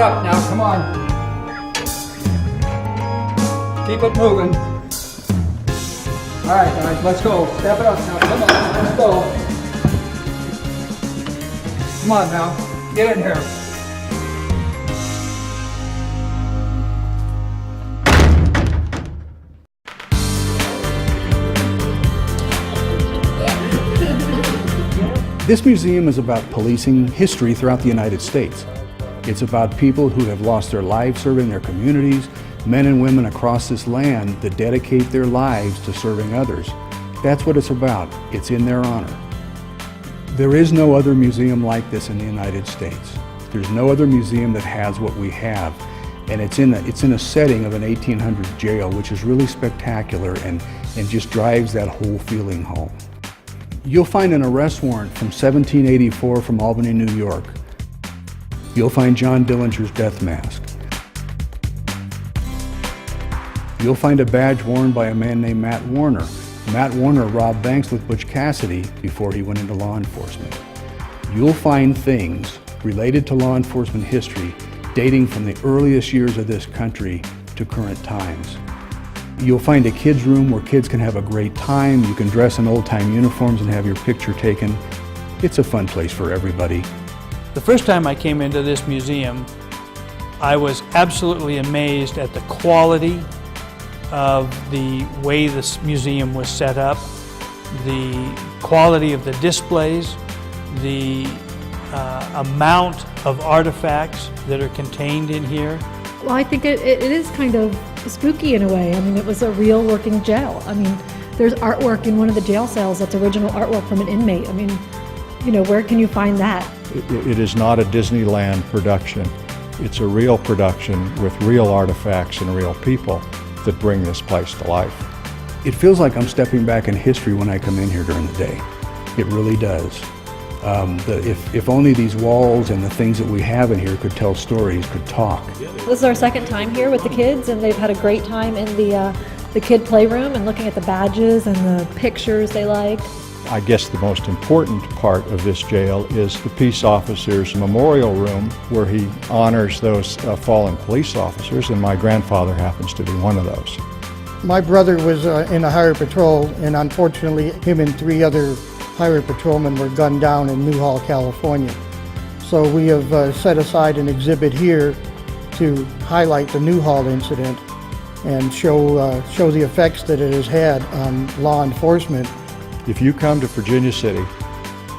it up now, come on. Keep it moving. All right, guys, let's go. Step it up now, come on, let's go. Come on now, get in here. This museum is about policing history throughout the United States. It's about people who have lost their lives serving their communities, men and women across this land that dedicate their lives to serving others. That's what it's about. It's in their honor. There is no other museum like this in the United States. There's no other museum that has what we have. And it's in a setting of an 1800s jail, which is really spectacular and just drives that whole feeling home. You'll find an arrest warrant from 1784 from Albany, New York. You'll find John Dillinger's death mask. You'll find a badge worn by a man named Matt Warner. Matt Warner robbed banks with Butch Cassidy before he went into law enforcement. You'll find things related to law enforcement history dating from the earliest years of this country to current times. You'll find a kids' room where kids can have a great time. You can dress in old-time uniforms and have your picture taken. It's a fun place for everybody. The first time I came into this museum, I was absolutely amazed at the quality of the way this museum was set up, the quality of the displays, the amount of artifacts that are contained in here. Well, I think it is kind of spooky in a way. I mean, it was a real working jail. I mean, there's artwork in one of the jail cells that's original artwork from an inmate. I mean, you know, where can you find that? It is not a Disneyland production. It's a real production with real artifacts and real people that bring this place to life. It feels like I'm stepping back in history when I come in here during the day. It really does. If only these walls and the things that we have in here could tell stories, could talk. This is our second time here with the kids, and they've had a great time in the kid playroom and looking at the badges and the pictures they like. I guess the most important part of this jail is the peace officers' memorial room, where he honors those fallen police officers, and my grandfather happens to be one of those. My brother was in a highway patrol, and unfortunately him and 3 other highway patrolmen were gunned down in Newhall, California. So we have set aside an exhibit here to highlight the Newhall incident and show the effects that it has had on law enforcement. If you come to Virginia City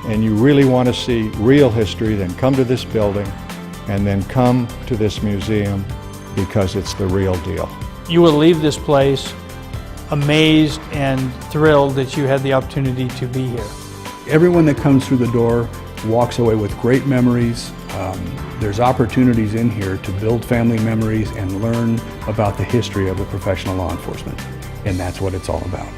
and you really want to see real history, then come to this building and then come to this museum, because it's the real deal. You will leave this place amazed and thrilled that you had the opportunity to be here. Everyone that comes through the door walks away with great memories. There's opportunities in here to build family memories and learn about the history of the professional law enforcement. And that's what it's all about.